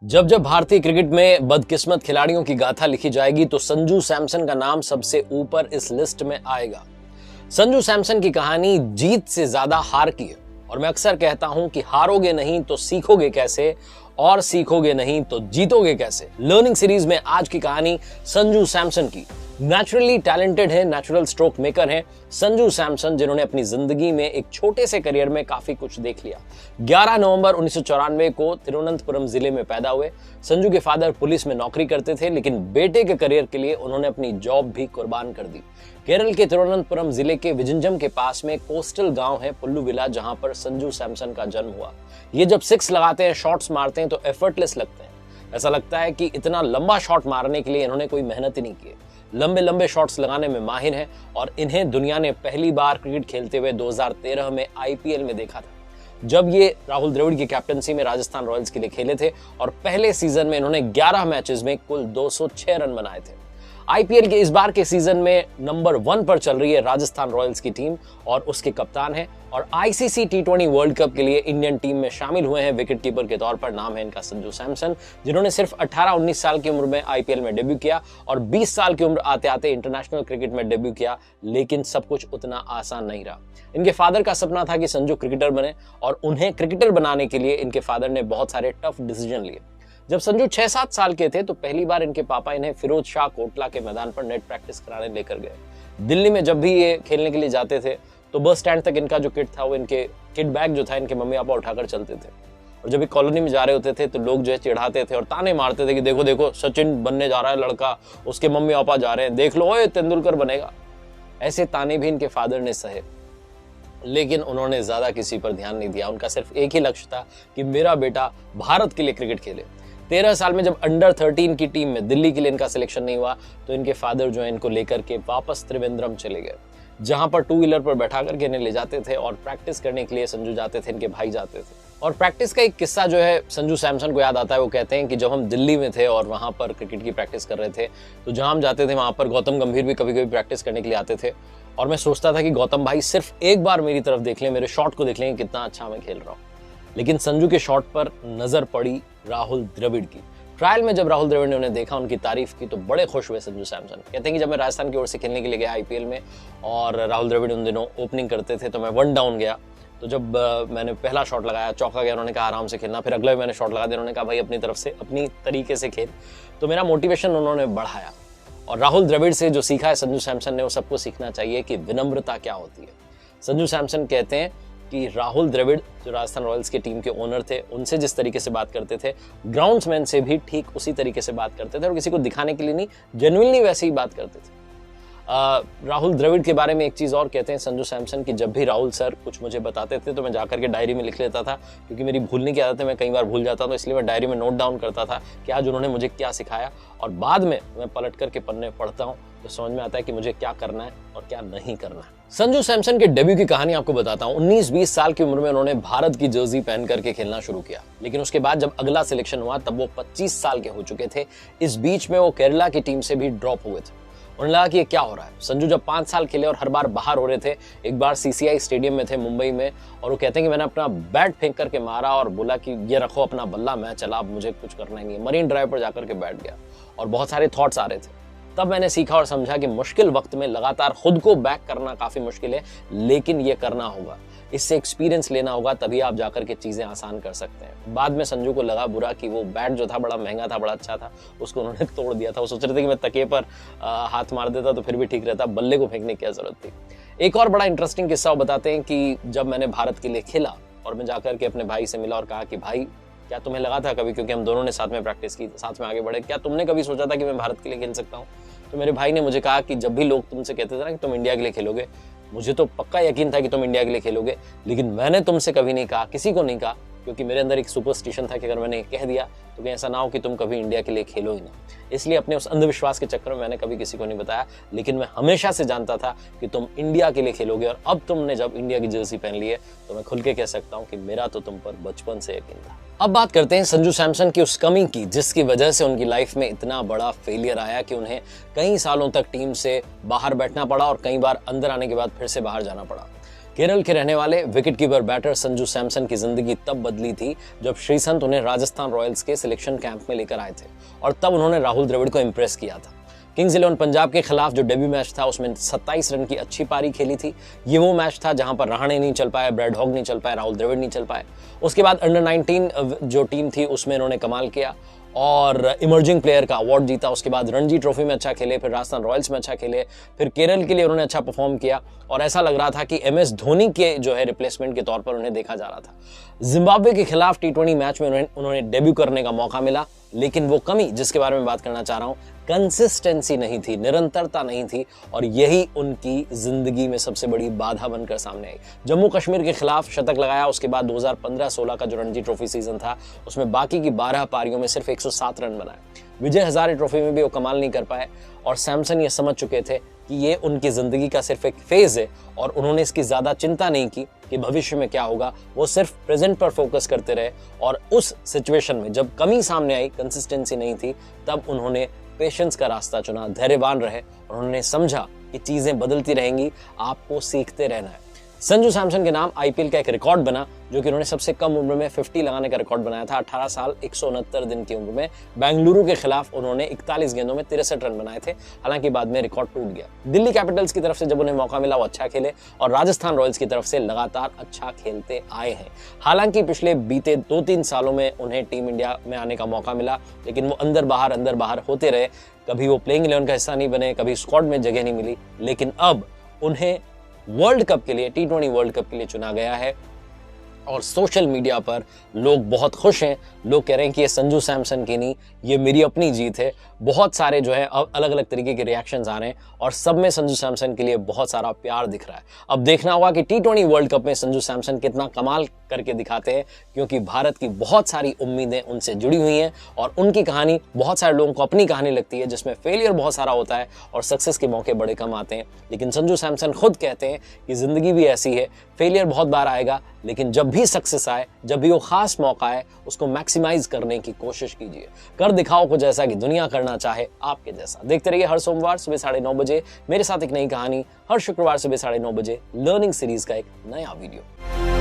जब जब भारतीय क्रिकेट में बदकिस्मत खिलाड़ियों की गाथा लिखी जाएगी तो संजू सैमसन का नाम सबसे ऊपर इस लिस्ट में आएगा। संजू सैमसन की कहानी जीत से ज्यादा हार की है और मैं अक्सर कहता हूं कि हारोगे नहीं तो सीखोगे कैसे और सीखोगे नहीं तो जीतोगे कैसे। लर्निंग सीरीज में आज की कहानी संजू सैमसन की। नेचुरली टैलेंटेड है, नेचुरल स्ट्रोक मेकर है संजू सैमसन, जिन्होंने अपनी जिंदगी में एक छोटे से करियर में काफी कुछ देख लिया। 11 नवंबर 1994 को तिरुवनंतपुरम जिले में पैदा हुए। संजू के फादर पुलिस में नौकरी करते थे, लेकिन बेटे के करियर के लिए उन्होंने अपनी जॉब भी कुर्बान कर दी। केरल के तिरुवनंतपुरम जिले के विजिंजम के पास में कोस्टल गांव है पुल्लुविला, जहां पर संजू सैमसन का जन्म हुआ। ये जब सिक्स लगाते हैं, शॉट्स मारते हैं तो एफर्टलेस लगते हैं। ऐसा लगता है कि इतना लंबा शॉट मारने के लिए इन्होंने कोई मेहनत ही नहीं की। लंबे लंबे शॉट्स लगाने में माहिर हैं और इन्हें दुनिया ने पहली बार क्रिकेट खेलते हुए 2013 में आईपीएल में देखा था, जब ये राहुल द्रविड़ की कैप्टनसी में राजस्थान रॉयल्स के लिए खेले थे और पहले सीजन में इन्होंने 11 मैचेस में कुल 206 रन बनाए थे। आईपीएल के इस बार के सीजन में नंबर 1 पर चल रही है राजस्थान रॉयल्स की टीम और उसके कप्तान हैं और आईसीसी टी20 वर्ल्ड कप के लिए इंडियन टीम में शामिल हुए हैं विकेट कीपर के तौर पर। नाम है इनका संजू सैमसन, जिन्होंने सिर्फ 18-19 साल की उम्र में आईपीएल में डेब्यू किया और 20 साल की उम्र आते आते इंटरनेशनल क्रिकेट में डेब्यू किया। लेकिन सब कुछ उतना आसान नहीं रहा। इनके फादर का सपना था कि संजू क्रिकेटर बने और उन्हें क्रिकेटर बनाने के लिए इनके फादर ने बहुत सारे टफ डिसीजन लिए। जब संजू 6-7 साल के थे तो पहली बार इनके पापा इन्हें फिरोज शाह कोटला के मैदान पर नेट प्रैक्टिस कराने लेकर गए। दिल्ली में जब भी ये खेलने के लिए जाते थे तो बस स्टैंड तक इनका जो किट था, वो इनके किट बैग जो था, इनके मम्मी पापा उठाकर चलते थे। और जब ये कॉलोनी में जा रहे होते थे तो लोग जो है चिढ़ाते थे और ताने मारते थे कि देखो देखो सचिन बनने जा रहा है लड़का, उसके मम्मी पापा जा रहे हैं, देख लो ओए तेंदुलकर बनेगा। ऐसे ताने भी इनके फादर ने सहे, लेकिन उन्होंने ज्यादा किसी पर ध्यान नहीं दिया। उनका सिर्फ एक ही लक्ष्य था कि मेरा बेटा भारत के लिए क्रिकेट खेले। 13 साल में जब अंडर 13 की टीम में दिल्ली के लिए इनका सिलेक्शन नहीं हुआ तो इनके फादर जो है इनको लेकर के वापस त्रिवेंद्रम चले गए, जहां पर 2 व्हीलर पर बैठा करके इन्हें ले जाते थे और प्रैक्टिस करने के लिए संजू जाते थे, इनके भाई जाते थे। और प्रैक्टिस का एक किस्सा जो है संजू सैमसन को याद आता है। वो कहते हैं कि जब हम दिल्ली में थे और वहां पर क्रिकेट की प्रैक्टिस कर रहे थे तो जहां हम जाते थे वहां पर गौतम गंभीर भी कभी कभी प्रैक्टिस करने के लिए आते थे और मैं सोचता था कि गौतम भाई सिर्फ एक बार मेरी तरफ देख लें, मेरे शॉट को देख लें कितना अच्छा मैं खेल रहा हूँ। लेकिन संजू के शॉट पर नजर पड़ी राहुल द्रविड़ की। ट्रायल में जब राहुल द्रविड़ ने उन्हें देखा, उनकी तारीफ की तो बड़े खुश हुए संजू सैमसन। कहते हैं कि जब मैं राजस्थान की ओर से खेलने के लिए गया आईपीएल में और राहुल द्रविड़ उन दिनों ओपनिंग करते थे तो मैं 1 डाउन गया। तो जब मैंने पहला शॉट लगाया, चौका गया, उन्होंने कहा आराम से खेलना। फिर अगले मैंने शॉट लगा दिया, उन्होंने कहा भाई अपनी तरफ से अपनी तरीके से खेल। तो मेरा मोटिवेशन उन्होंने बढ़ाया और राहुल द्रविड़ से जो सीखा है संजू सैमसन ने, वो सबको सीखना चाहिए कि विनम्रता क्या होती है। संजू सैमसन कहते हैं कि राहुल द्रविड़ जो राजस्थान रॉयल्स की टीम के ओनर थे, उनसे जिस तरीके से बात करते थे, ग्राउंड्समैन से भी ठीक उसी तरीके से बात करते थे और किसी को दिखाने के लिए नहीं, जेन्युइनली वैसे ही बात करते थे। राहुल द्रविड़ के बारे में एक चीज और कहते हैं संजू सैमसन की, जब भी राहुल सर कुछ मुझे बताते थे तो मैं जाकर के डायरी में लिख लेता था, क्योंकि मेरी भूलने की आदत है, मैं कई बार भूल जाता, तो इसलिए मैं डायरी में नोट डाउन करता था कि आज उन्होंने मुझे क्या सिखाया और बाद में मैं पलट करके पन्ने पढ़ता हूँ तो समझ में आता है कि मुझे क्या करना है और क्या नहीं करना है। संजू सैमसन के डेब्यू की कहानी आपको बताता हूँ। 19-20 साल की उम्र में उन्होंने भारत की जर्सी पहन करके खेलना शुरू किया, लेकिन उसके बाद जब अगला सिलेक्शन हुआ तब वो 25 साल के हो चुके थे। इस बीच में वो केरला की टीम से भी ड्रॉप हुए थे। उन्हें लगा कि ये क्या हो रहा है। संजू जब 5 साल खेले और हर बार बाहर हो रहे थे, एक बार सीसीआई स्टेडियम में थे मुंबई में और वो कहते हैं कि मैंने अपना बैट फेंक करके मारा और बोला कि ये रखो अपना बल्ला, मैं चला, अब मुझे कुछ करना ही नहीं है। मरीन ड्राइव पर जाकर के बैठ गया और बहुत सारे थॉट्स आ रहे थे। तब मैंने सीखा और समझा कि मुश्किल वक्त में लगातार खुद को बैक करना काफी मुश्किल है, लेकिन ये करना होगा, इससे एक्सपीरियंस लेना होगा, तभी आप जाकर के चीजें आसान कर सकते हैं। बाद में संजू को लगा बुरा कि वो बैट जो था बड़ा महंगा था, बड़ा अच्छा था, उसको उन्होंने तोड़ दिया था। वो सोच रहे थे कि मैं तकिए पर हाथ मार देता तो फिर भी ठीक रहता, बल्ले को फेंकने की क्या जरूरत थी। एक और बड़ा इंटरेस्टिंग किस्सा बताते हैं कि जब मैंने भारत के लिए खेला और मैं जाकर के अपने भाई से मिला और कहा कि भाई क्या तुम्हें लगा था कभी, क्योंकि हम दोनों ने साथ में प्रैक्टिस की, साथ में आगे बढ़े, क्या तुमने कभी सोचा था कि मैं भारत के लिए खेल सकता हूँ? तो मेरे भाई ने मुझे कहा कि जब भी लोग तुमसे कहते थे ना कि तुम इंडिया के लिए खेलोगे, मुझे तो पक्का यकीन था कि तुम इंडिया के लिए खेलोगे, लेकिन मैंने तुमसे कभी नहीं कहा, किसी को नहीं कहा, क्योंकि मेरे अंदर एक सुपरस्टिशन था कि अगर मैंने कह दिया तो कहीं ऐसा ना हो कि तुम कभी इंडिया के लिए खेलो ही ना। इसलिए अपने उस अंधविश्वास के चक्कर में मैंने कभी किसी को नहीं बताया, लेकिन मैं हमेशा से जानता था कि तुम इंडिया के लिए खेलोगे और अब तुमने जब इंडिया की जर्सी पहन ली है तो मैं खुल के कह सकता हूँ कि मेरा तो तुम पर बचपन से यकीन था। अब बात करते हैं संजू सैमसन की उस कमी की जिसकी वजह से उनकी लाइफ में इतना बड़ा फेलियर आया कि उन्हें कई सालों तक टीम से बाहर बैठना पड़ा और कई बार अंदर आने के बाद फिर से बाहर जाना पड़ा। केरल के रहने वाले विकेटकीपर बैटर संजू सैमसन की जिंदगी तब बदली थी जब श्रीसंत उन्हें राजस्थान रॉयल्स के सिलेक्शन कैंप में लेकर आए थे और तब उन्होंने राहुल द्रविड़ को इंप्रेस किया था। किंग्स 11 पंजाब के खिलाफ जो डेब्यू मैच था उसमें 27 रन की अच्छी पारी खेली थी। ये वो मैच था जहां पर रहाणे नहीं चल पाए, ब्रैड हॉग नहीं चल पाए, राहुल द्रविड़ नहीं चल पाए। उसके बाद अंडर 19 जो टीम थी उसमें इन्होंने कमाल किया और इमर्जिंग प्लेयर का अवार्ड जीता। उसके बाद रणजी ट्रॉफी में अच्छा खेले, फिर राजस्थान रॉयल्स में अच्छा खेले, फिर केरल के लिए उन्होंने अच्छा परफॉर्म किया और ऐसा लग रहा था कि MS धोनी के जो है रिप्लेसमेंट के तौर पर उन्हें देखा जा रहा था। जिम्बाब्वे के खिलाफ T20 मैच में उन्होंने डेब्यू करने का मौका मिला, लेकिन वो कमी जिसके बारे में बात करना चाह रहा हूं, कंसिस्टेंसी नहीं थी, निरंतरता नहीं थी और यही उनकी जिंदगी में सबसे बड़ी बाधा बनकर सामने आई। जम्मू कश्मीर के खिलाफ शतक लगाया, उसके बाद 2015-16 का जो रणजी ट्रॉफी सीजन था उसमें बाकी की 12 पारियों में सिर्फ 107 रन बनाए। विजय हजारे ट्रॉफी में भी वो कमाल नहीं कर पाए और सैमसन ये समझ चुके थे कि ये उनकी जिंदगी का सिर्फ एक फेज है और उन्होंने इसकी ज्यादा चिंता नहीं की कि भविष्य में क्या होगा। वो सिर्फ प्रेजेंट पर फोकस करते रहे और उस सिचुएशन में जब कमी सामने आई, कंसिस्टेंसी नहीं थी, तब उन्होंने पेशेंस का रास्ता चुना, धैर्यवान रहे और उन्होंने समझा कि चीजें बदलती रहेंगी, आपको सीखते रहना है। संजू सैमसन के नाम IPL का एक रिकॉर्ड बना जो कि उन्होंने सबसे कम उम्र में 50 लगाने का रिकॉर्ड बनाया था। 18 साल 169 दिन की उम्र में बेंगलुरु के खिलाफ उन्होंने 41 गेंदों में 63 रन बनाए थे। हालांकि बाद में रिकॉर्ड टूट गया। दिल्ली कैपिटल्स की तरफ से जब उन्हें मौका मिला वो अच्छा खेले और राजस्थान रॉयल्स की तरफ से लगातार अच्छा खेलते आए हैं। हालांकि पिछले बीते 2-3 सालों में उन्हें टीम इंडिया में आने का मौका मिला, लेकिन वो अंदर बाहर होते रहे। कभी वो प्लेइंग 11 का हिस्सा नहीं बने, कभी स्क्वाड में जगह नहीं मिली, लेकिन अब उन्हें वर्ल्ड कप के लिए, T20 वर्ल्ड कप के लिए चुना गया है और सोशल मीडिया पर लोग बहुत खुश हैं। लोग कह रहे हैं कि ये संजू सैमसन की नहीं, ये मेरी अपनी जीत है। बहुत सारे जो है अलग अलग तरीके के रिएक्शंस आ रहे हैं और सब में संजू सैमसन के लिए बहुत सारा प्यार दिख रहा है। अब देखना होगा कि T20 वर्ल्ड कप में संजू सैमसन कितना कमाल करके दिखाते हैं, क्योंकि भारत की बहुत सारी उम्मीदें उनसे जुड़ी हुई हैं और उनकी कहानी बहुत सारे लोगों को अपनी कहानी लगती है, जिसमें फेलियर बहुत सारा होता है और सक्सेस के मौके बड़े कम आते हैं। लेकिन संजू सैमसन खुद कहते हैं कि जिंदगी भी ऐसी है, फेलियर बहुत बार आएगा, लेकिन जब भी सक्सेस आए, जब भी वो खास मौका आए, उसको मैक्सिमाइज करने की कोशिश कीजिए। कर दिखाओ कुछ ऐसा कि दुनिया करना चाहे आपके जैसा। देखते रहिए हर सोमवार सुबह 9:30 बजे मेरे साथ एक नई कहानी, हर शुक्रवार सुबह 9:30 बजे लर्निंग सीरीज का एक नया वीडियो।